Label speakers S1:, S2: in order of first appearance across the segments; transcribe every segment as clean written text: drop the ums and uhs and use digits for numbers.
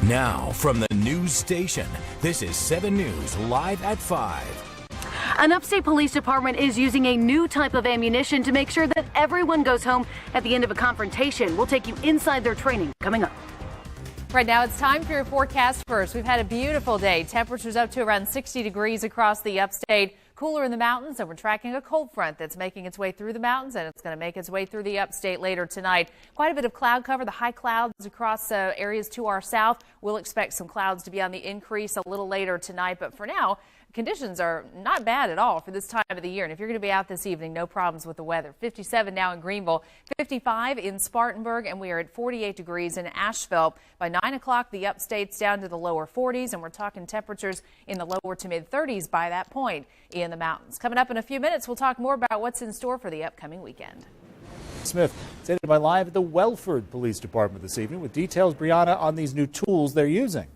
S1: Now, from the news station, this is 7 News live at 5.
S2: An upstate police department is using a new type of ammunition to make sure that everyone goes home at the end of a confrontation. We'll take you inside their training coming up.
S3: Right now, it's time for your forecast first. We've had a beautiful day. Temperatures up to around 60 degrees across the upstate. Cooler in the mountains, and we're tracking a cold front that's making its way through the mountains, and it's going to make its way through the upstate later tonight. Quite a bit of cloud cover, the high clouds across areas to our south. We'll expect some clouds to be on the increase a little later tonight, but for now, conditions are not bad at all for this time of the year. And if you're going to be out this evening, no problems with the weather. 57 now in Greenville, 55 in Spartanburg, and we are at 48 degrees in Asheville. By 9 o'clock, the upstate's down to the lower 40s, and we're talking temperatures in the lower to mid 30s by that point in the mountains. Coming up in a few minutes, we'll talk more about what's in store for the upcoming weekend.
S4: Smith, standing by live at the Welford Police Department this evening with details, Brianna, on these new tools they're using.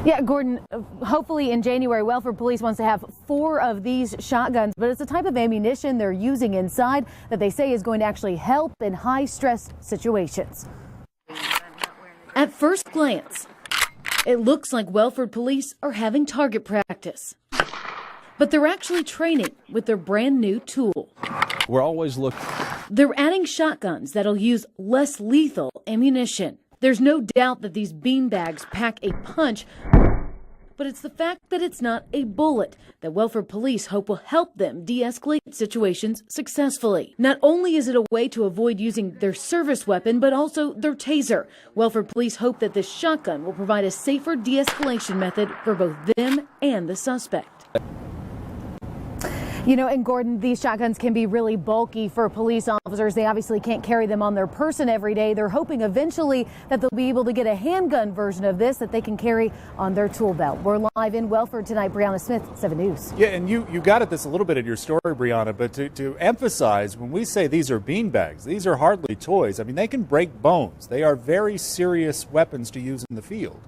S2: Yeah, Gordon, hopefully in January, Welford Police wants to have 4 of these shotguns, but it's a type of ammunition they're using inside that they say is going to actually help in high-stress situations. At first glance, it looks like Welford Police are having target practice, but they're actually training with their brand new tool.
S5: We're always looking.
S2: They're adding shotguns that'll use less lethal ammunition. There's no doubt that these beanbags pack a punch, but it's the fact that it's not a bullet that Welford Police hope will help them de-escalate situations successfully. Not only is it a way to avoid using their service weapon, but also their taser. Welford Police hope that this shotgun will provide a safer de-escalation method for both them and the suspect. You know, and Gordon, these shotguns can be really bulky for police officers. They obviously can't carry them on their person every day. They're hoping eventually that they'll be able to get a handgun version of this that they can carry on their tool belt. We're live in Welford tonight. Brianna Smith, 7 News.
S4: Yeah, and you got at this a little bit in your story, Brianna, but to emphasize, when we say these are beanbags, these are hardly toys. I mean, they can break bones. They are very serious weapons to use in the field.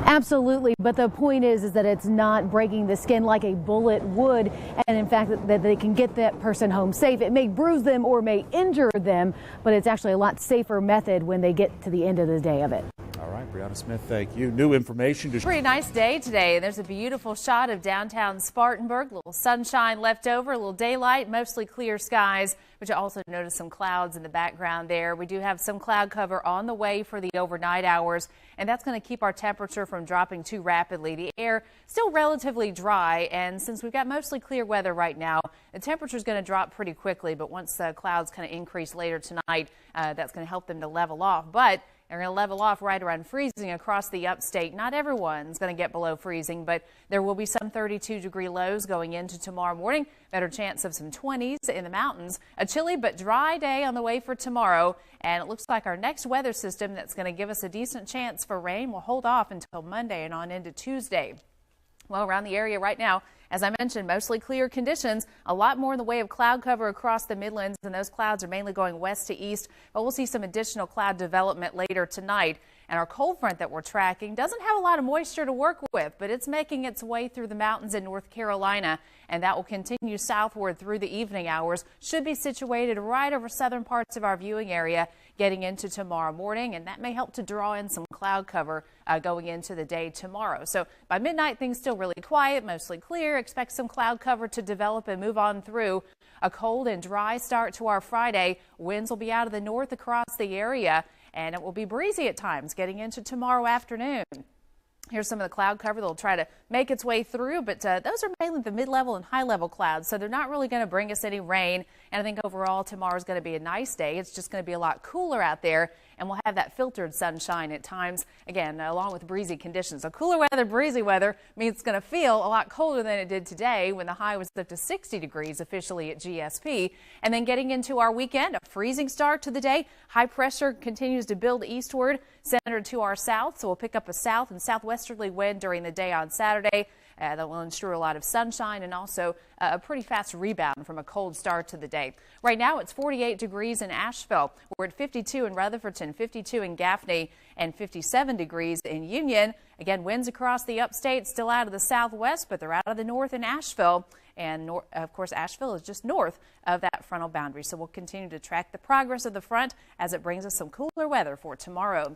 S2: Absolutely, but the point is that it's not breaking the skin like a bullet would, and in fact that they can get that person home safe. It may bruise them or may injure them, but it's actually a lot safer method when they get to the end of the day of it.
S4: All right, Brianna Smith, thank you. New information.
S3: Pretty nice day today. There's a beautiful shot of downtown Spartanburg. A little sunshine left over, a little daylight, mostly clear skies, but you also notice some clouds in the background there. We do have some cloud cover on the way for the overnight hours, and that's going to keep our temperature from dropping too rapidly. The air still relatively dry, and since we've got mostly clear weather right now, the temperature is going to drop pretty quickly, but once the clouds kind of increase later tonight, that's going to help them to level off. But they're going to level off right around freezing across the upstate. Not everyone's going to get below freezing, but there will be some 32-degree lows going into tomorrow morning. Better chance of some 20s in the mountains. A chilly but dry day on the way for tomorrow, and it looks like our next weather system that's going to give us a decent chance for rain will hold off until Monday and on into Tuesday. Well, around the area right now, as I mentioned, mostly clear conditions, a lot more in the way of cloud cover across the Midlands, and those clouds are mainly going west to east, but we'll see some additional cloud development later tonight. And our cold front that we're tracking doesn't have a lot of moisture to work with, but it's making its way through the mountains in North Carolina, and that will continue southward through the evening hours. Should be situated right over southern parts of our viewing area getting into tomorrow morning, and that may help to draw in some cloud cover going into the day tomorrow. So by midnight, things still really quiet, mostly clear. Expect some cloud cover to develop and move on through. A cold and dry start to our Friday. Winds will be out of the north across the area, and it will be breezy at times getting into tomorrow afternoon. Here's some of the cloud cover that will try to make its way through, but those are mainly the mid-level and high-level clouds, so they're not really going to bring us any rain. And I think overall tomorrow is going to be a nice day. It's just going to be a lot cooler out there, and we'll have that filtered sunshine at times, again, along with breezy conditions. So cooler weather, breezy weather means it's going to feel a lot colder than it did today when the high was up to 60 degrees officially at GSP. And then getting into our weekend, a freezing start to the day. High pressure continues to build eastward, centered to our south, so we'll pick up a south and southwesterly wind during the day on Saturday. That will ensure a lot of sunshine and also a pretty fast rebound from a cold start to the day. Right now, it's 48 degrees in Asheville. We're at 52 in Rutherfordton, 52 in Gaffney, and 57 degrees in Union. Again, winds across the upstate still out of the southwest, but they're out of the north in Asheville. And of course, Asheville is just north of that frontal boundary. So we'll continue to track the progress of the front as it brings us some cooler weather for tomorrow.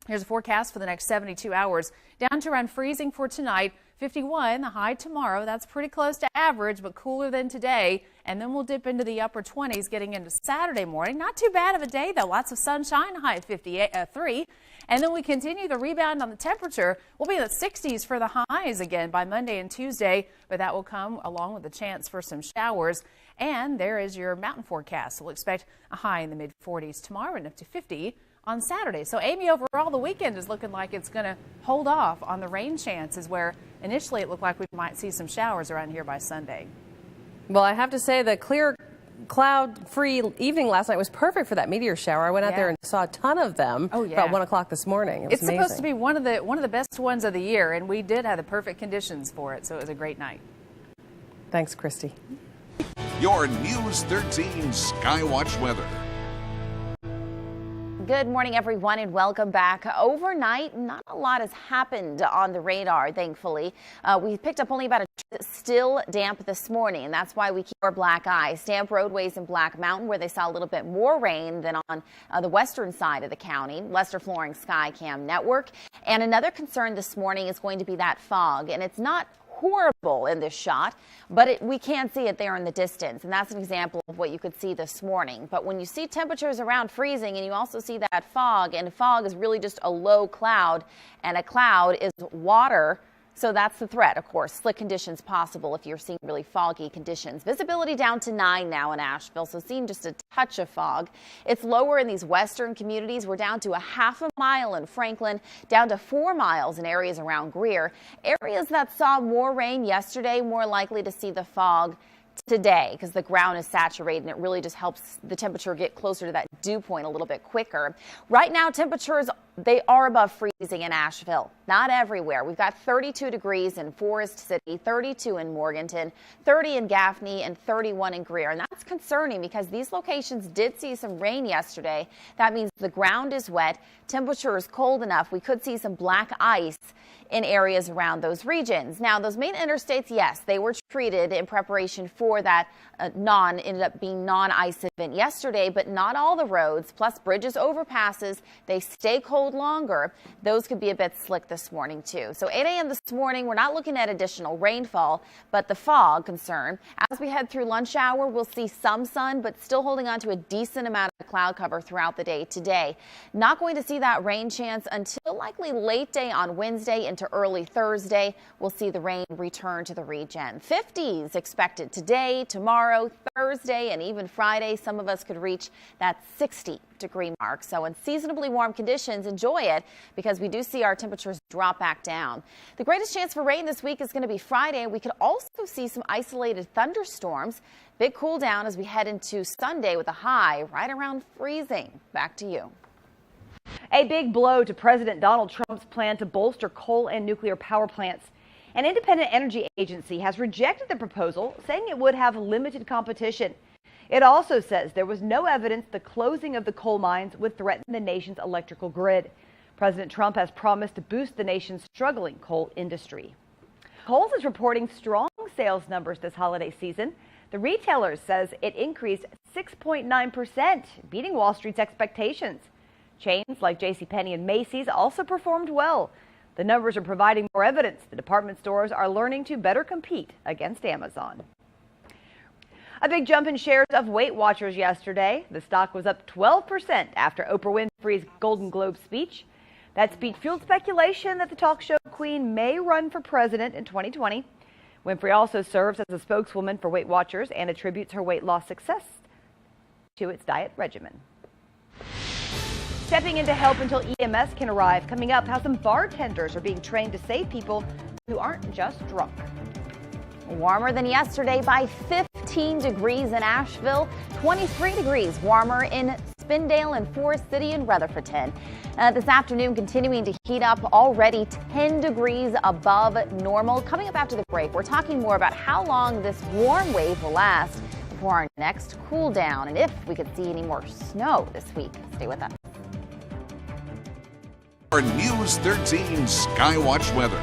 S3: Here's a forecast for the next 72 hours. Down to around freezing for tonight. 51, the high tomorrow. That's pretty close to average, but cooler than today. And then we'll dip into the upper 20s getting into Saturday morning. Not too bad of a day, though. Lots of sunshine, high at 53. And then we continue the rebound on the temperature. We'll be in the 60s for the highs again by Monday and Tuesday, but that will come along with a chance for some showers. And there is your mountain forecast. We'll expect a high in the mid-40s tomorrow and up to 50 on Saturday. So, Amy, overall, the weekend is looking like it's going to hold off on the rain chances, where initially it looked like we might see some showers around here by Sunday.
S5: Well, I have to say the clear, cloud-free evening last night was perfect for that meteor shower. I went out there and saw a ton of them about 1 o'clock this morning. It was amazing.
S3: Supposed to be one of the best ones of the year, and we did have the perfect conditions for it, so it was a great night.
S5: Thanks, Christy.
S6: Your News 13 Skywatch weather.
S7: Good morning, everyone, and welcome back. Overnight, not a lot has happened on the radar, thankfully. We picked up only about still damp this morning, and that's why we keep our black eyes. Damp roadways in Black Mountain, where they saw a little bit more rain than on the western side of the county. Lester Flooring Skycam network. And another concern this morning is going to be that fog, and it's not horrible in this shot, but we can see it there in the distance, and that's an example of what you could see this morning. But when you see temperatures around freezing and you also see that fog, and fog is really just a low cloud, and a cloud is water, so that's the threat, of course. Slick conditions possible if you're seeing really foggy conditions. Visibility down to 9 now in Asheville, so seeing just a touch of fog. It's lower in these western communities. We're down to a half a mile in Franklin, down to 4 miles in areas around Greer. Areas that saw more rain yesterday, more likely to see the fog today because the ground is saturated, and it really just helps the temperature get closer to that dew point a little bit quicker. Right now, temperatures, they are above freezing in Asheville. Not everywhere. We've got 32 degrees in Forest City, 32 in Morganton, 30 in Gaffney, and 31 in Greer. And that's concerning because these locations did see some rain yesterday. That means the ground is wet, temperature is cold enough. We could see some black ice in areas around those regions. Now, those main interstates, yes, they were treated in preparation for that ended up being non-ice event yesterday, but not all the roads, plus bridges, overpasses, they stay cold longer. Those could be a bit slick this morning too. So 8 a.m. this morning, we're not looking at additional rainfall, but the fog concern. As we head through lunch hour, we'll see some sun, but still holding on to a decent amount of cloud cover throughout the day today. Not going to see that rain chance until likely late day on Wednesday into early Thursday. We'll see the rain return to the region. 50s expected today, tomorrow, Thursday, and even Friday. Some of us could reach that 60-degree mark. So in seasonably warm conditions, enjoy it because we do see our temperatures drop back down. The greatest chance for rain this week is going to be Friday. We could also see some isolated thunderstorms. Big cool down as we head into Sunday with a high right around freezing. Back to you.
S8: A big blow to President Donald Trump's plan to bolster coal and nuclear power plants. An independent energy agency has rejected the proposal, saying it would have limited competition. It also says there was no evidence the closing of the coal mines would threaten the nation's electrical grid. President Trump has promised to boost the nation's struggling coal industry. Kohl's is reporting strong sales numbers this holiday season. The retailer says it increased 6.9%, beating Wall Street's expectations. Chains like JCPenney and Macy's also performed well. The numbers are providing more evidence the department stores are learning to better compete against Amazon. A big jump in shares of Weight Watchers yesterday. The stock was up 12% after Oprah Winfrey's Golden Globe speech. That speech fueled speculation that the talk show queen may run for president in 2020. Winfrey also serves as a spokeswoman for Weight Watchers and attributes her weight loss success to its diet regimen. Stepping in to help until EMS can arrive. Coming up, how some bartenders are being trained to save people who aren't just drunk.
S7: Warmer than yesterday by 15 degrees in Asheville, 23 degrees warmer in Spindale and Forest City and Rutherfordton. This afternoon continuing to heat up, already 10 degrees above normal. Coming up after the break, we're talking more about how long this warm wave will last before our next cool down and if we could see any more snow this week. Stay with us.
S6: Our News 13 Skywatch weather.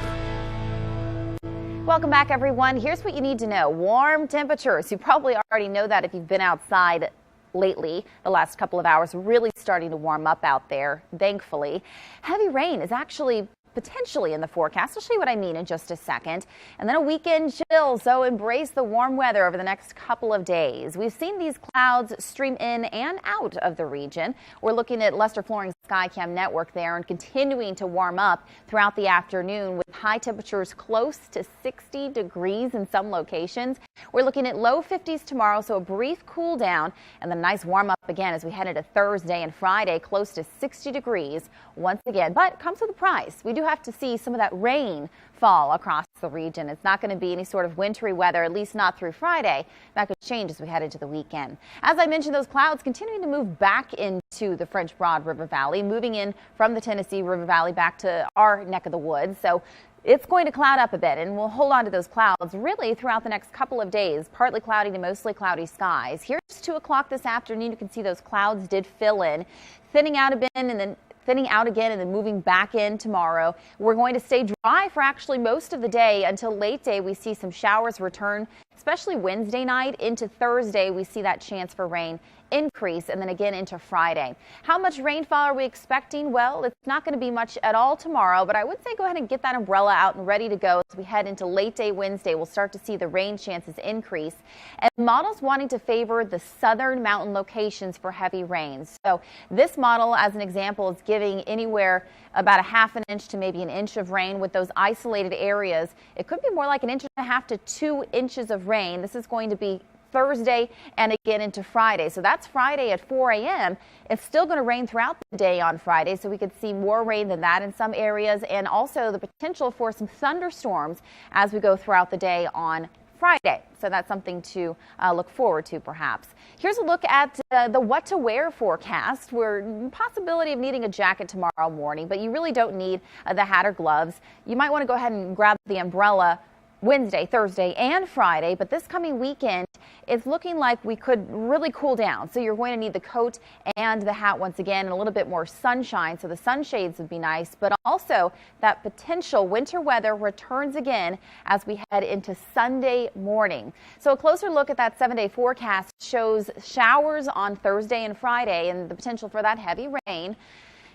S7: Welcome back, everyone. Here's what you need to know. Warm temperatures. You probably already know that if you've been outside lately. The last couple of hours really starting to warm up out there, thankfully. Heavy rain is actually potentially in the forecast. I'll show you what I mean in just a second. And then a weekend chill, so embrace the warm weather over the next couple of days. We've seen these clouds stream in and out of the region. We're looking at Lester Flooring's SkyCam network there and continuing to warm up throughout the afternoon with high temperatures close to 60 degrees in some locations. We're looking at low 50s tomorrow, so a brief cool down and then a nice warm up again as we head into Thursday and Friday, close to 60 degrees once again. But it comes with a price. We do have to see some of that rain fall across the region. It's not going to be any sort of wintry weather, at least not through Friday. That could change as we head into the weekend. As I mentioned, those clouds continuing to move back into the French Broad River Valley, moving in from the Tennessee River Valley back to our neck of the woods. So it's going to cloud up a bit, and we'll hold on to those clouds really throughout the next couple of days. Partly cloudy to mostly cloudy skies. Here's 2 o'clock this afternoon. You can see those clouds did fill in, thinning out a bit and then thinning out again and then moving back in tomorrow. We're going to stay dry for actually most of the day until late day. We see some showers return, especially Wednesday night into Thursday. We see that chance for rain increase and then again into Friday. How much rainfall are we expecting? Well, it's not going to be much at all tomorrow, but I would say go ahead and get that umbrella out and ready to go as we head into late day Wednesday. We'll start to see the rain chances increase and models wanting to favor the southern mountain locations for heavy rains. So this model, as an example, is giving anywhere about a ½ an inch to maybe an inch of rain with those isolated areas. It could be more like 1.5 inches to 2 inches of rain. This is going to be Thursday and again into Friday. So that's Friday at 4 a.m. It's still going to rain throughout the day on Friday, so we could see more rain than that in some areas, and also the potential for some thunderstorms as we go throughout the day on Friday. So that's something to look forward to, perhaps. Here's a look at the what to wear forecast. We're possibility of needing a jacket tomorrow morning, but you really don't need the hat or gloves. You might want to go ahead and grab the umbrella Wednesday, Thursday, and Friday, but this coming weekend, it's looking like we could really cool down. So you're going to need the coat and the hat once again, and a little bit more sunshine. So the sunshades would be nice, but also that potential winter weather returns again as we head into Sunday morning. So a closer look at that 7-day forecast shows showers on Thursday and Friday and the potential for that heavy rain.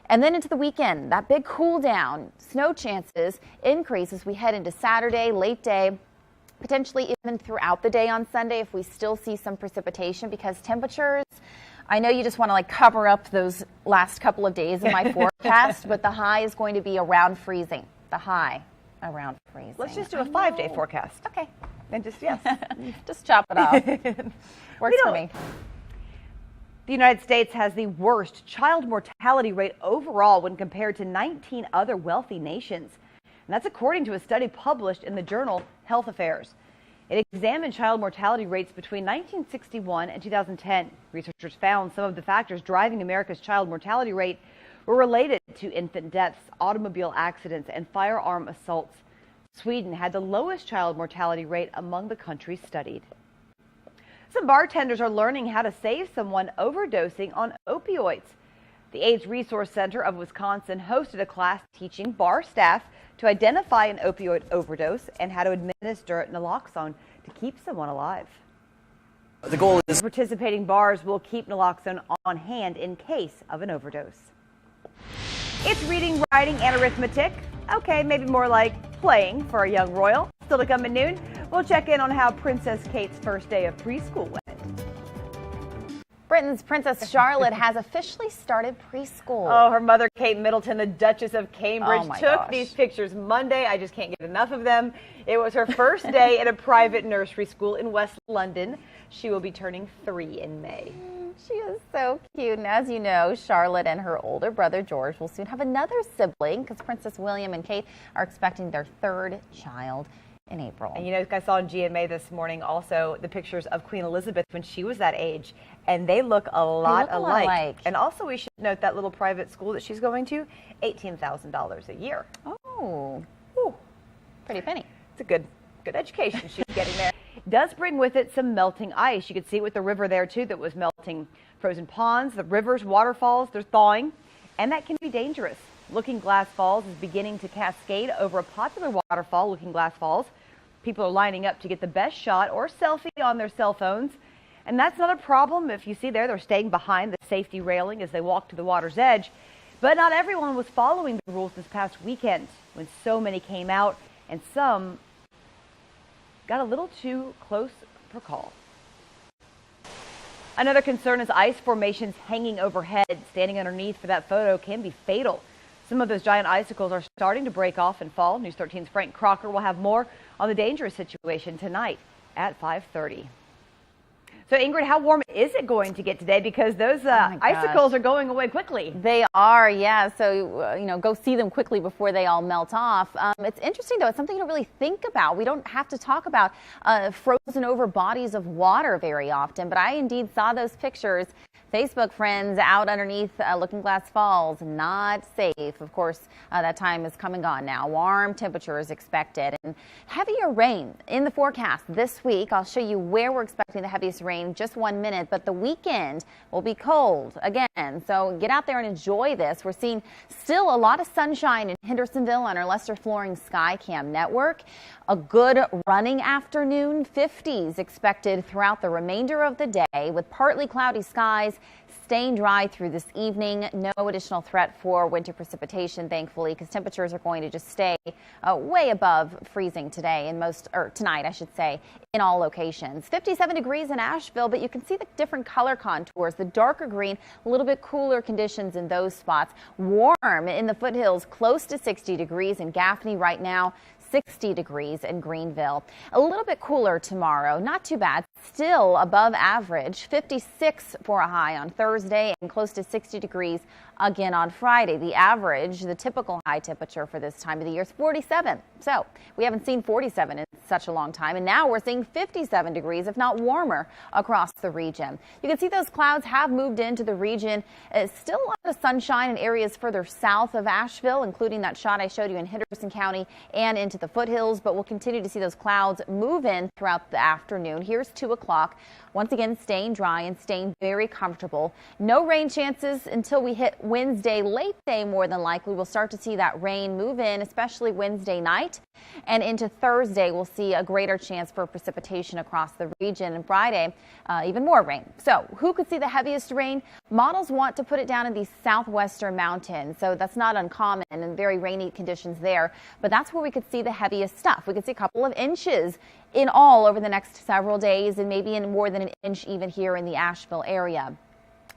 S7: And then into the weekend, that big cool down, snow chances increase as we head into Saturday, late day, potentially even throughout the day on Sunday if we still see some precipitation, because temperatures, I know you just want to cover up those last couple of days in my forecast, but the high is going to be around freezing. The high around freezing.
S8: Let's just do a 5-day forecast.
S7: Okay.
S8: And just, yes.
S7: Just chop it off. Works for me.
S8: The United States has the worst child mortality rate overall when compared to 19 other wealthy nations. And that's according to a study published in the journal Health Affairs. It examined child mortality rates between 1961 and 2010. Researchers found some of the factors driving America's child mortality rate were related to infant deaths, automobile accidents, and firearm assaults. Sweden had the lowest child mortality rate among the countries studied. Some bartenders are learning how to save someone overdosing on opioids. The AIDS Resource Center of Wisconsin hosted a class teaching bar staff to identify an opioid overdose and how to administer naloxone to keep someone alive.
S9: The goal is
S8: participating bars will keep naloxone on hand in case of an overdose. It's reading, writing, and arithmetic. Okay, maybe more like playing for a young royal. Still to come at noon, we'll check in on how Princess Kate's first day of preschool went.
S7: Britain's Princess Charlotte has officially started preschool.
S8: Oh, her mother, Kate Middleton, the Duchess of Cambridge, took these
S7: gosh.
S8: pictures Monday. I just can't get enough of them. It was her first day at a private nursery school in West London. She will be turning 3 in May.
S7: She is so cute. And as you know, Charlotte and her older brother George will soon have another sibling because Princess William and Kate are expecting their 3rd child in April.
S8: And you know, I saw in GMA this morning also the pictures of Queen Elizabeth when she was that age, and they look a lot alike. And also we should note that little private school that she's going to, $18,000 a year.
S7: Oh, pretty penny.
S8: It's a good education she's getting there. It does bring with it some melting ice. You could see it with the river there too that was melting. Frozen ponds, the rivers, waterfalls, they're thawing, and that can be dangerous. Looking Glass Falls is beginning to cascade over a popular waterfall, Looking Glass Falls. People are lining up to get the best shot or selfie on their cell phones. And that's not a problem. If you see there, they're staying behind the safety railing as they walk to the water's edge. But not everyone was following the rules this past weekend when so many came out and some got a little too close for call. Another concern is ice formations hanging overhead. Standing underneath for that photo can be fatal. Some of those giant icicles are starting to break off and fall. News 13's Frank Crocker will have more on the dangerous situation tonight at 5:30. So, Ingrid, how warm is it going to get today? Because those icicles are going away quickly.
S7: They are, yeah. So, go see them quickly before they all melt off. It's interesting, though. It's something to really think about. We don't have to talk about frozen over bodies of water very often, but I indeed saw those pictures. Facebook friends out underneath Looking Glass Falls, not safe. Of course, that time is come and gone now. Warm temperatures expected and heavier rain in the forecast this week. I'll show you where we're expecting the heaviest rain in just 1 minute, but the weekend will be cold again. So get out there and enjoy this. We're seeing still a lot of sunshine in Hendersonville on our Lester Flooring Skycam network. A good running afternoon, 50s expected throughout the remainder of the day with partly cloudy skies, staying dry through this evening. No additional threat for winter precipitation, thankfully, because temperatures are going to just stay way above freezing today tonight, I should say, in all locations. 57 degrees in Asheville, but you can see the different color contours. The darker green, a little bit cooler conditions in those spots. Warm in the foothills, close to 60 degrees in Gaffney right now. 60 degrees in Greenville. A little bit cooler tomorrow. Not too bad. Still above average. 56 for a high on Thursday and close to 60 degrees again on Friday. The average, the typical high temperature for this time of the year is 47. So we haven't seen 47 in such a long time. And now we're seeing 57 degrees, if not warmer, across the region. You can see those clouds have moved into the region. Still a lot of sunshine in areas further south of Asheville, including that shot I showed you in Henderson County and into the foothills. But we'll continue to see those clouds move in throughout the afternoon. Here's 2 o'clock. Once again, staying dry and staying very comfortable. No rain chances until we hit Wednesday, late day more than likely. We'll start to see that rain move in, especially Wednesday night. And into Thursday, we'll see a greater chance for precipitation across the region. And Friday, even more rain. So who could see the heaviest rain? Models want to put it down in the southwestern mountains. So that's not uncommon and very rainy conditions there. But that's where we could see the heaviest stuff. We could see a couple of inches in all over the next several days, and maybe in more than an inch even here in the Asheville area.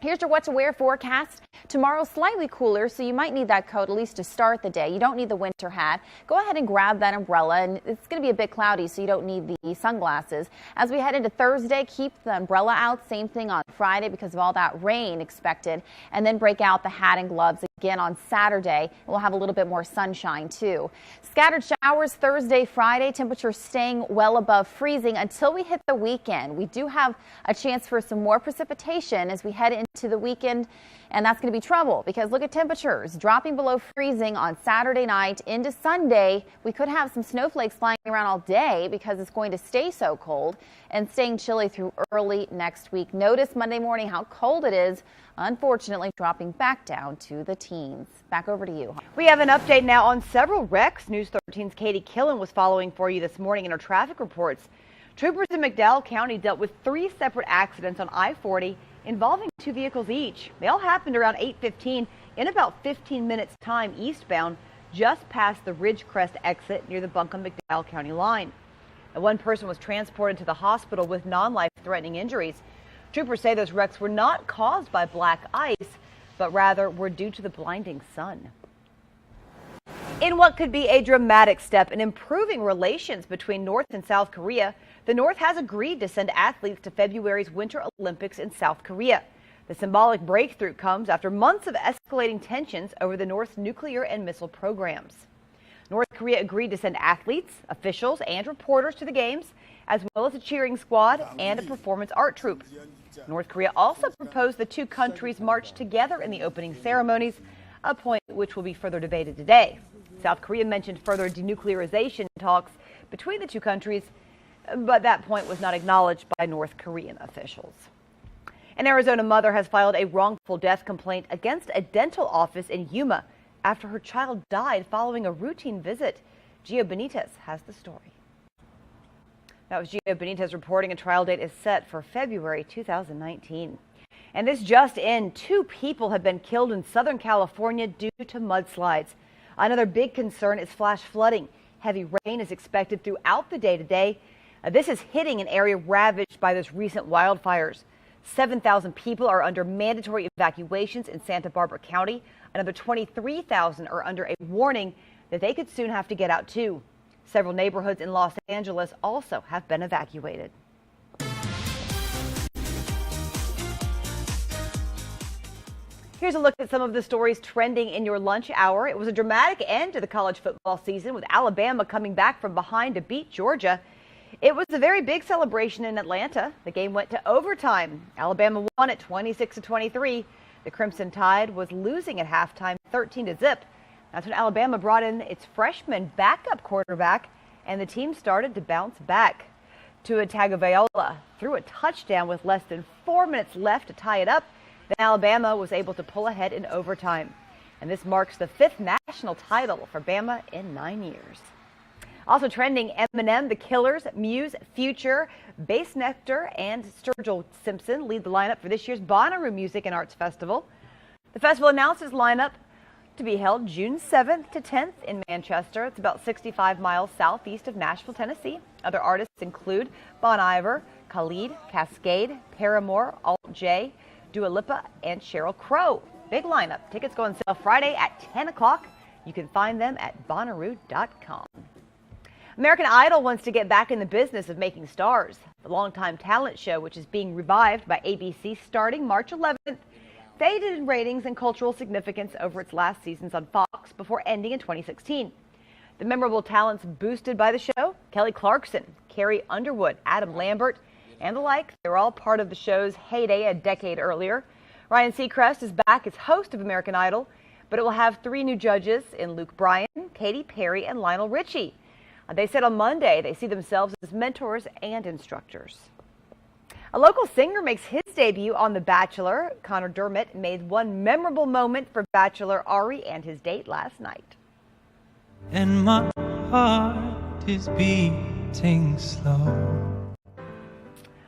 S7: Here's your what to wear forecast. Tomorrow slightly cooler, so you might need that coat at least to start the day. You don't need the winter hat. Go ahead and grab that umbrella, and it's going to be a bit cloudy, so you don't need the sunglasses. As we head into Thursday, keep the umbrella out. Same thing on Friday because of all that rain expected, and then break out the hat and gloves again on Saturday. We'll have a little bit more sunshine too. Scattered showers Thursday, Friday. Temperatures staying well above freezing until we hit the weekend. We do have a chance for some more precipitation as we head into the weekend, and that's going to be trouble because look at temperatures dropping below freezing on Saturday night into Sunday. We could have some snowflakes flying around all day because it's going to stay so cold and staying chilly through early next week. Notice Monday morning how cold it is, unfortunately dropping back down to the teens. Back over to you.
S8: We have an update now on several wrecks. News 13's Katie Killen was following for you this morning in her traffic reports. Troopers in McDowell County dealt with 3 separate accidents on I-40 involving 2 vehicles each. They all happened around 8:15 in about 15 minutes time eastbound, just past the Ridgecrest exit near the Buncombe-McDowell County line. And one person was transported to the hospital with non-life-threatening injuries. Troopers say those wrecks were not caused by black ice, but rather were due to the blinding sun. In what could be a dramatic step in improving relations between North and South Korea, the North has agreed to send athletes to February's Winter Olympics in South Korea. The symbolic breakthrough comes after months of escalating tensions over the North's nuclear and missile programs. North Korea agreed to send athletes, officials, and reporters to the games, as well as a cheering squad and a performance art troupe. North Korea also proposed the 2 countries march together in the opening ceremonies, a point which will be further debated today. South Korea mentioned further denuclearization talks between the 2 countries, but that point was not acknowledged by North Korean officials. An Arizona mother has filed a wrongful death complaint against a dental office in Yuma after her child died following a routine visit. Gio Benitez has the story. That was Gio Benitez reporting. A trial date is set for February 2019. And this just in, 2 people have been killed in Southern California due to mudslides. Another big concern is flash flooding. Heavy rain is expected throughout the day today. This is hitting an area ravaged by those recent wildfires. 7,000 people are under mandatory evacuations in Santa Barbara County. Another 23,000 are under a warning that they could soon have to get out too. Several neighborhoods in Los Angeles also have been evacuated. Here's a look at some of the stories trending in your lunch hour. It was a dramatic end to the college football season, with Alabama coming back from behind to beat Georgia. It was a very big celebration in Atlanta. The game went to overtime. Alabama won at 26-23. The Crimson Tide was losing at halftime 13-0. That's when Alabama brought in its freshman backup quarterback, and the team started to bounce back. Tua Tagovailoa threw a touchdown with less than 4 minutes left to tie it up. Then Alabama was able to pull ahead in overtime. And this marks the 5th national title for Bama in 9 years. Also trending, Eminem, The Killers, Muse, Future, Bass Nectar, and Sturgill Simpson lead the lineup for this year's Bonnaroo Music and Arts Festival. The festival announces lineup to be held June 7th to 10th in Manchester. It's about 65 miles southeast of Nashville, Tennessee. Other artists include Bon Iver, Khalid, Cascade, Paramore, Alt J, Dua Lipa, and Sheryl Crow. Big lineup. Tickets go on sale Friday at 10 o'clock. You can find them at Bonnaroo.com. American Idol wants to get back in the business of making stars. The longtime talent show, which is being revived by ABC starting March 11th, faded in ratings and cultural significance over its last seasons on Fox before ending in 2016. The memorable talents boosted by the show, Kelly Clarkson, Carrie Underwood, Adam Lambert, and the like, they were all part of the show's heyday a decade earlier. Ryan Seacrest is back as host of American Idol, but it will have 3 new judges in Luke Bryan, Katy Perry, and Lionel Richie. They said on Monday they see themselves as mentors and instructors. A local singer makes his debut on The Bachelor. Connor Dermott made one memorable moment for Bachelor Ari and his date last night.
S10: And my heart is beating slow.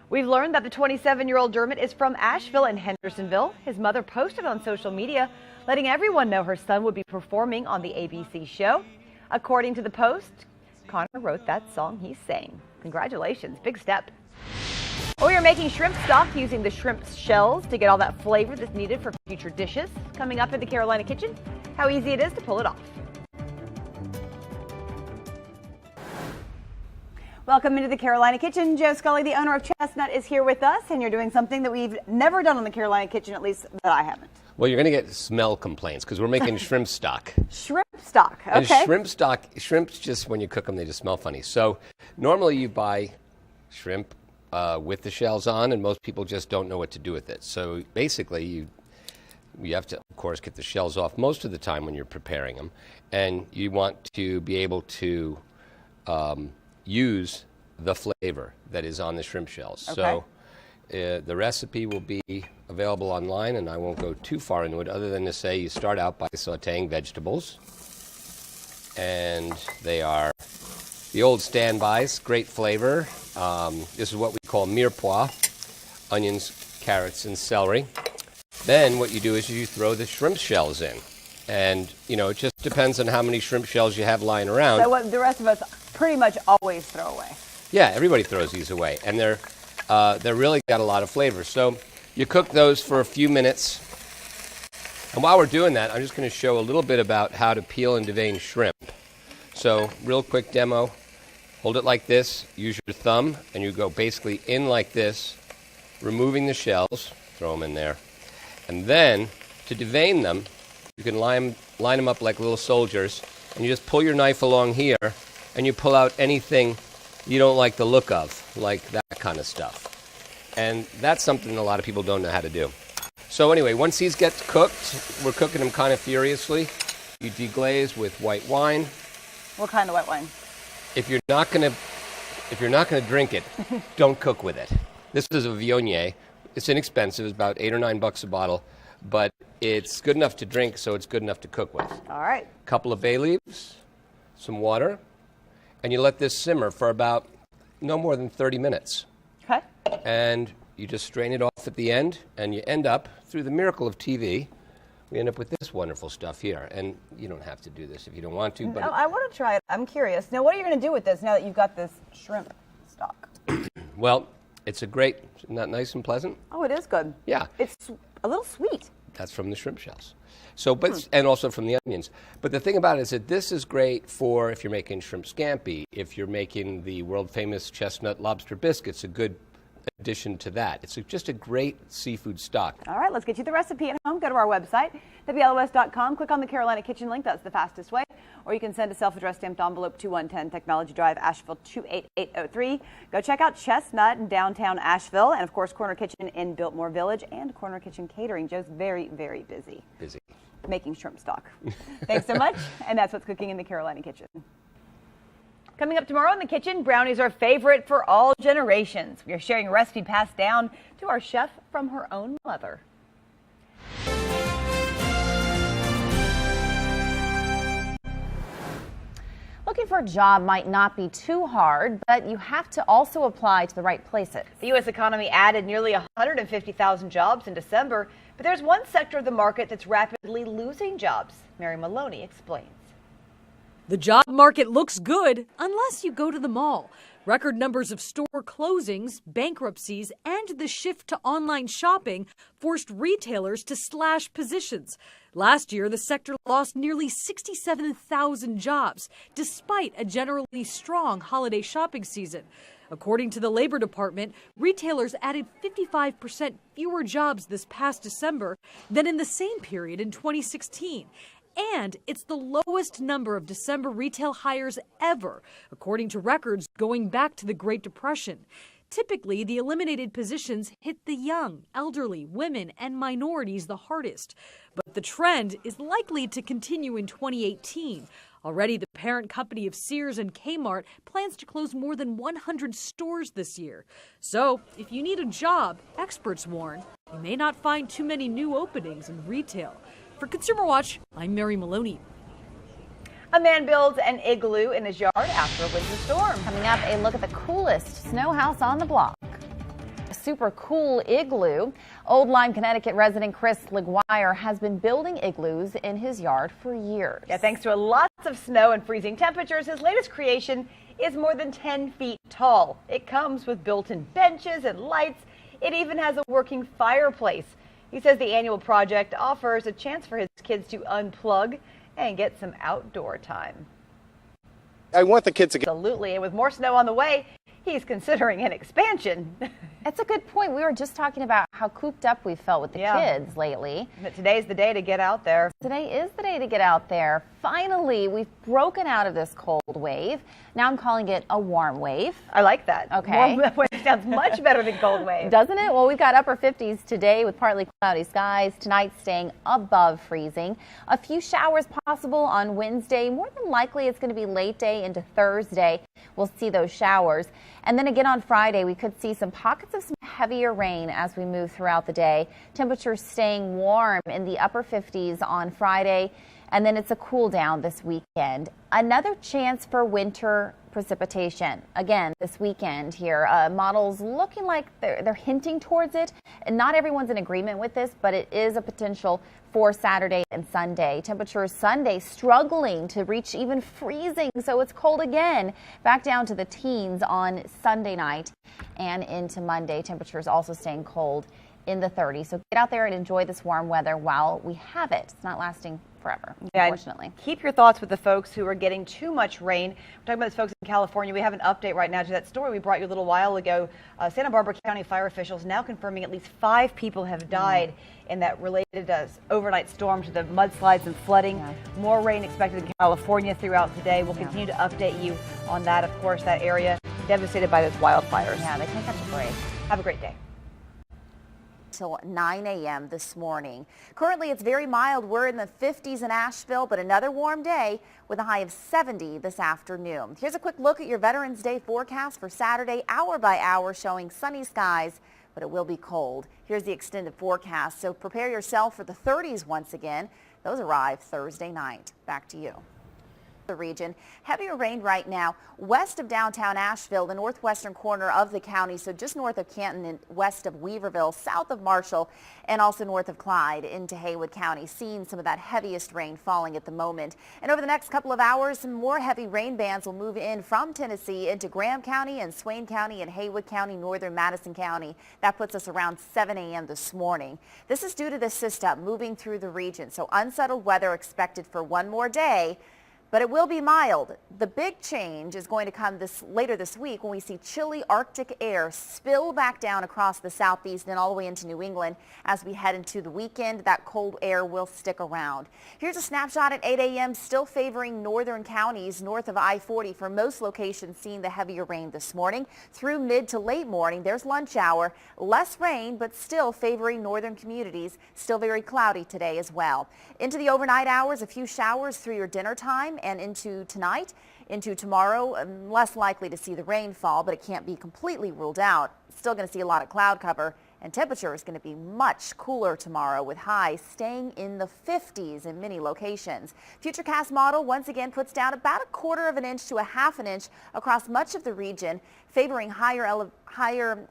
S8: We've learned that the 27-year-old Dermott is from Asheville and Hendersonville. His mother posted on social media, letting everyone know her son would be performing on the ABC show. According to the post, Connor wrote that song he sang. Congratulations, big step. We are making shrimp stock using the shrimp shells to get all that flavor that's needed for future dishes. Coming up in the Carolina Kitchen, how easy it is to pull it off. Welcome into the Carolina Kitchen. Joe Scully, the owner of Chestnut, is here with us, and you're doing something that we've never done on the Carolina Kitchen, at least that I haven't.
S11: Well, you're going to get smell complaints because we're making shrimp stock.
S8: Shrimp stock, okay.
S11: And shrimps just, when you cook them, they just smell funny. So normally you buy shrimp with the shells on, and most people just don't know what to do with it. So basically you have to, of course, get the shells off most of the time when you're preparing them, and you want to be able to use the flavor that is on the shrimp shells. Okay. So the recipe will be available online, and I won't go too far into it other than to say you start out by sauteing vegetables, and they are the old standbys, great flavor. This is what we call mirepoix, onions, carrots, and celery. Then what you do is you throw the shrimp shells in, and it just depends on how many shrimp shells you have lying around.
S8: So what the rest of us pretty much always throw away.
S11: Yeah, everybody throws these away, and they're really got a lot of flavor. So you cook those for a few minutes, and while we're doing that, I'm just going to show a little bit about how to peel and devein shrimp. So real quick demo, hold it like this, use your thumb, and you go basically in like this, removing the shells, throw them in there, and then to devein them, you can line them up like little soldiers, and you just pull your knife along here, and you pull out anything you don't like the look of, like that kind of stuff. And that's something a lot of people don't know how to do. So anyway, once these get cooked, we're cooking them kind of furiously. You deglaze with white wine.
S8: What kind of white wine?
S11: If you're not gonna drink it, don't cook with it. This is a Viognier. It's inexpensive. It's about $8 or $9 a bottle, but it's good enough to drink, so it's good enough to cook with.
S8: All right.
S11: A couple of bay leaves, some water, and you let this simmer for about no more than 30 minutes.
S8: Okay.
S11: And you just strain it off at the end, and you end up, through the miracle of TV, we end up with this wonderful stuff here. And you don't have to do this if you don't want to. But
S8: I want to try it. I'm curious. Now, what are you going to do with this now that you've got this shrimp stock?
S11: Well, it's a great, isn't that nice and pleasant?
S8: Oh, it is good.
S11: Yeah.
S8: It's a little sweet.
S11: That's from the shrimp shells. So, but and also from the onions. But the thing about it is that this is great for if you're making shrimp scampi, if you're making the world famous chestnut lobster biscuits, a good addition to that. It's just a great seafood stock.
S8: All right, let's get you the recipe at home. Go to our website, WLOS.com. Click on the Carolina Kitchen link. That's the fastest way. Or you can send a self-addressed stamped envelope to 2110 Technology Drive, Asheville 28803. Go check out Chestnut in downtown Asheville, and of course Corner Kitchen in Biltmore Village and Corner Kitchen Catering. Joe's very, very busy. Making shrimp stock. Thanks so much. And that's what's cooking in the Carolina Kitchen. Coming up tomorrow in the kitchen, brownies are a favorite for all generations. We are sharing a recipe passed down to our chef from her own mother.
S7: Looking for a job might not be too hard, but you have to also apply to the right places.
S8: The U.S. economy added nearly 150,000 jobs in December, but there's one sector of the market that's rapidly losing jobs. Mary Maloney explains.
S12: The job market looks good unless you go to the mall. Record numbers of store closings, bankruptcies, and the shift to online shopping forced retailers to slash positions. Last year, the sector lost nearly 67,000 jobs, despite a generally strong holiday shopping season. According to the Labor Department, retailers added 55% fewer jobs this past December than in the same period in 2016. And it's the lowest number of December retail hires ever, according to records going back to the Great Depression. Typically, the eliminated positions hit the young, elderly, women, and minorities the hardest. But the trend is likely to continue in 2018. Already, the parent company of Sears and Kmart plans to close more than 100 stores this year. So, if you need a job, experts warn, you may not find too many new openings in retail. For Consumer Watch, I'm Mary Maloney.
S8: A man builds an igloo in his yard after a winter storm.
S7: Coming up, a look at the coolest snow house on the block. A super cool igloo. Old Lyme, Connecticut resident Chris LaGuire has been building igloos in his yard for years.
S8: Yeah, thanks to lots of snow and freezing temperatures, his latest creation is more than 10 feet tall. It comes with built-in benches and lights. It even has a working fireplace. He says the annual project offers a chance for his kids to unplug and get some outdoor time.
S13: I want the kids to get...
S8: Absolutely, and with more snow on the way, he's considering an expansion.
S7: That's a good point. We were just talking about how cooped up we felt with the kids lately.
S8: But today's the day to get out there.
S7: Today is the day to get out there. Finally, we've broken out of this cold wave. Now I'm calling it a warm wave.
S8: I like that.
S7: Okay.
S8: Warm wave sounds much better than cold wave.
S7: Doesn't it? Well, we've got upper 50s today with partly cloudy skies. Tonight staying above freezing. A few showers possible on Wednesday. More than likely it's going to be late day into Thursday. We'll see those showers. And then again on Friday, we could see some pockets of some heavier rain as we move throughout the day. Temperatures staying warm in the upper 50s on Friday. And then it's a cool down this weekend. Another chance for winter precipitation. Again, this weekend here, models looking like they're hinting towards it. And not everyone's in agreement with this, but it is a potential for Saturday and Sunday. Temperatures Sunday struggling to reach even freezing, so it's cold again. Back down to the teens on Sunday night and into Monday. Temperatures also staying cold in the 30s. So get out there and enjoy this warm weather while we have it. It's not lasting forever, unfortunately.
S8: Keep your thoughts with the folks who are getting too much rain. We're talking about those folks in California. We have an update right now to that story we brought you a little while ago. Santa Barbara County fire officials now confirming at least 5 people have died in that related overnight storm to the mudslides and flooding. More rain expected in California throughout today. We'll continue to update you on that. Of course, that area devastated by those wildfires.
S7: Yeah, they can't catch a break.
S8: Have a great day.
S7: Till 9 a.m. this morning. Currently, it's very mild. We're in the 50s in Asheville, but another warm day with a high of 70 this afternoon. Here's a quick look at your Veterans Day forecast for Saturday, hour by hour, showing sunny skies, but it will be cold. Here's the extended forecast, so prepare yourself for the 30s once again. Those arrive Thursday night. Back to you. the region. Heavier rain right now west of downtown Asheville, the northwestern corner of the county, so just north of Canton and west of Weaverville, south of Marshall, and also north of Clyde into Haywood County. Seeing some of that heaviest rain falling at the moment. And over the next couple of hours, some more heavy rain bands will move in from Tennessee into Graham County and Swain County and Haywood County, northern Madison County. That puts us around 7 a.m. this morning. This is due to this system moving through the region, so unsettled weather expected for one more day. But it will be mild. The big change is going to come later this week when we see chilly Arctic air spill back down across the southeast and all the way into New England. As we head into the weekend, that cold air will stick around. Here's a snapshot at 8 a.m. still favoring northern counties north of I-40 for most locations seeing the heavier rain this morning. Through mid to late morning, there's lunch hour. Less rain, but still favoring northern communities. Still very cloudy today as well. Into the overnight hours, a few showers through your dinner time. And into tonight, into tomorrow, less likely to see the rainfall, but it can't be completely ruled out. Still going to see a lot of cloud cover, and temperature is going to be much cooler tomorrow with highs staying in the 50s in many locations. Futurecast model once again puts down about 1/4 of an inch to 1/2 an inch across much of the region, favoring higher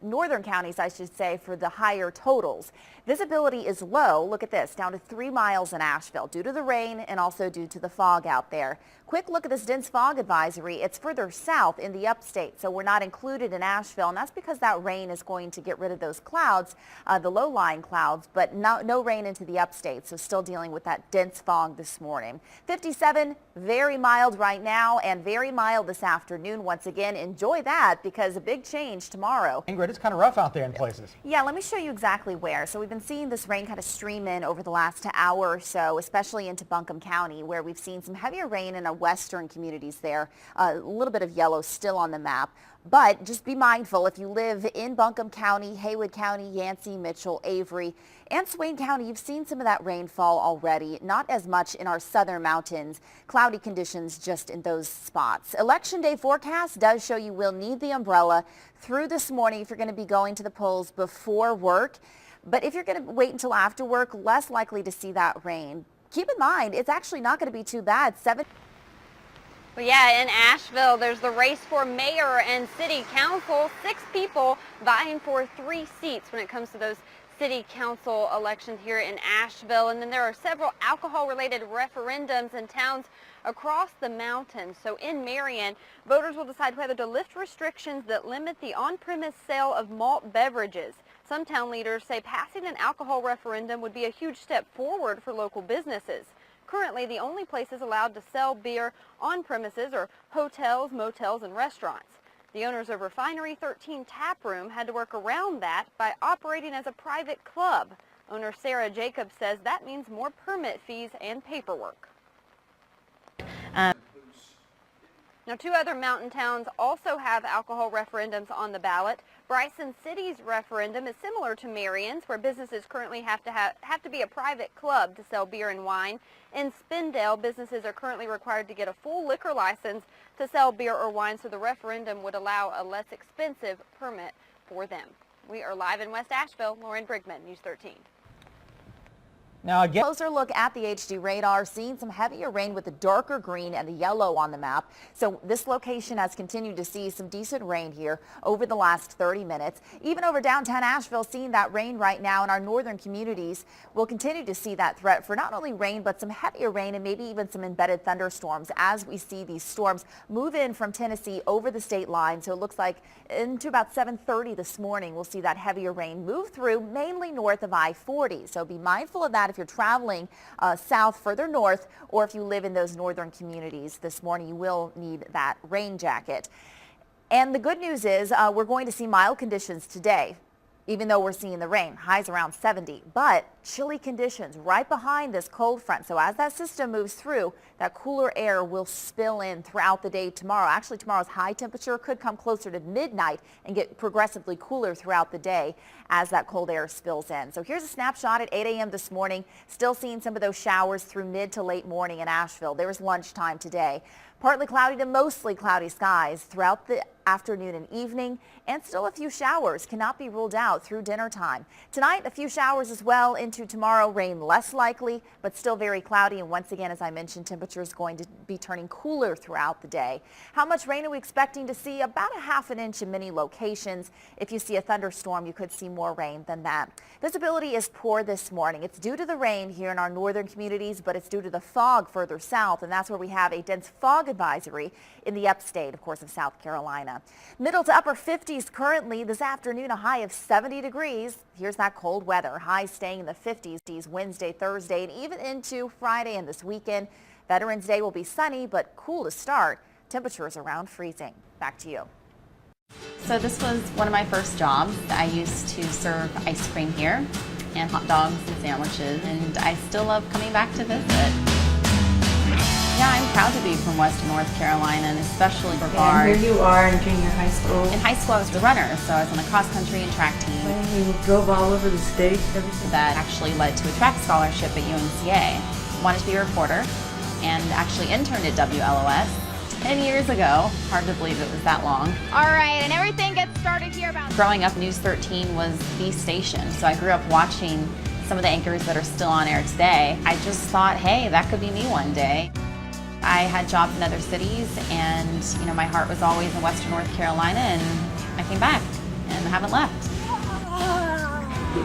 S7: northern counties, I should say, for the higher totals. Visibility is low. Look at this, down to 3 miles in Asheville due to the rain and also due to the fog out there. Quick look at this dense fog advisory. It's further south in the upstate, so we're not included in Asheville, and that's because that rain is going to get rid of those clouds, the low-lying clouds, but no rain into the upstate, so still dealing with that dense fog this morning. 57, very mild right now and very mild this afternoon. Once again, enjoy that because a big change tomorrow.
S14: Ingrid, it's kind of rough out there in places.
S7: Yeah, let me show you exactly where. So we've been seeing this rain kind of stream in over the last hour or so, especially into Buncombe County, where we've seen some heavier rain in our western communities there. A little bit of yellow still on the map. But just be mindful if you live in Buncombe County, Haywood County, Yancey, Mitchell, Avery, and Swain County, you've seen some of that rainfall already. Not as much in our southern mountains. Cloudy conditions just in those spots. Election day forecast does show you will need the umbrella through this morning if you're going to be going to the polls before work. But if you're going to wait until after work, less likely to see that rain. Keep in mind, it's actually not going to be too bad.
S15: Well, yeah, in Asheville, there's the race for mayor and city council. 6 people vying for 3 seats when it comes to those city council elections here in Asheville. And then there are several alcohol-related referendums in towns across the mountains. So in Marion, voters will decide whether to lift restrictions that limit the on-premise sale of malt beverages. Some town leaders say passing an alcohol referendum would be a huge step forward for local businesses. Currently, the only places allowed to sell beer on premises are hotels, motels, and restaurants. The owners of Refinery 13 Tap Room had to work around that by operating as a private club. Owner Sarah Jacobs says that means more permit fees and paperwork. Now, 2 other mountain towns also have alcohol referendums on the ballot. Bryson City's referendum is similar to Marion's, where businesses currently have to be a private club to sell beer and wine. In Spindale, businesses are currently required to get a full liquor license to sell beer or wine, so the referendum would allow a less expensive permit for them. We are live in West Asheville. Lauren Brigman, News 13.
S14: Now again,
S7: closer look at the HD radar, seeing some heavier rain with the darker green and the yellow on the map. So this location has continued to see some decent rain here over the last 30 minutes. Even over downtown Asheville, seeing that rain right now in our northern communities. We'll continue to see that threat for not only rain, but some heavier rain and maybe even some embedded thunderstorms as we see these storms move in from Tennessee over the state line. So it looks like into about 7:30 this morning, we'll see that heavier rain move through mainly north of I-40. So be mindful of that if you're traveling south further north, or if you live in those northern communities this morning, you will need that rain jacket. And the good news is we're going to see mild conditions today, even though we're seeing the rain. Highs around 70, but chilly conditions right behind this cold front. So as that system moves through, that cooler air will spill in throughout the day tomorrow. Actually, tomorrow's high temperature could come closer to midnight and get progressively cooler throughout the day as that cold air spills in. So here's a snapshot at 8 a.m. this morning. Still seeing some of those showers through mid to late morning in Asheville. There was lunchtime today. Partly cloudy to mostly cloudy skies throughout the afternoon and evening, and still a few showers cannot be ruled out through dinner time. Tonight, a few showers as well into tomorrow. Rain less likely, but still very cloudy. And once again, as I mentioned, temperatures going to be turning cooler throughout the day. How much rain are we expecting to see? About a ½ an inch in many locations. If you see a thunderstorm, you could see more rain than that. Visibility is poor this morning. It's due to the rain here in our northern communities, but it's due to the fog further south, and that's where we have a dense fog advisory in the upstate, of course, of South Carolina. Middle to upper 50s currently. This afternoon, a high of 70 degrees. Here's that cold weather. Highs staying in the 50s Wednesday, Thursday, and even into Friday and this weekend. Veterans Day will be sunny, but cool to start. Temperatures around freezing. Back to you.
S16: So this was one of my first jobs. I used to serve ice cream here and hot dogs and sandwiches, and I still love coming back to visit. Yeah, I'm proud to be from Western North Carolina, and especially for bars.
S17: And here you are in junior high school.
S16: In high school, I was the runner, so I was on the cross country and track team.
S17: And you drove all over the state, everything?
S16: That actually led to a track scholarship at UNCA. Wanted to be a reporter, and actually interned at WLOS 10 years ago. Hard to believe it was that long.
S7: All right, and everything gets started here about...
S16: Growing up, News 13 was the station, so I grew up watching some of the anchors that are still on air today. I just thought, hey, that could be me one day. I had jobs in other cities, and my heart was always in Western North Carolina, and I came back and haven't left.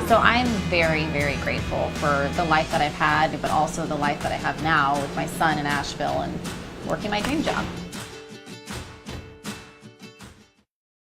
S16: So I'm very, very grateful for the life that I've had, but also the life that I have now with my son in Asheville and working my dream job.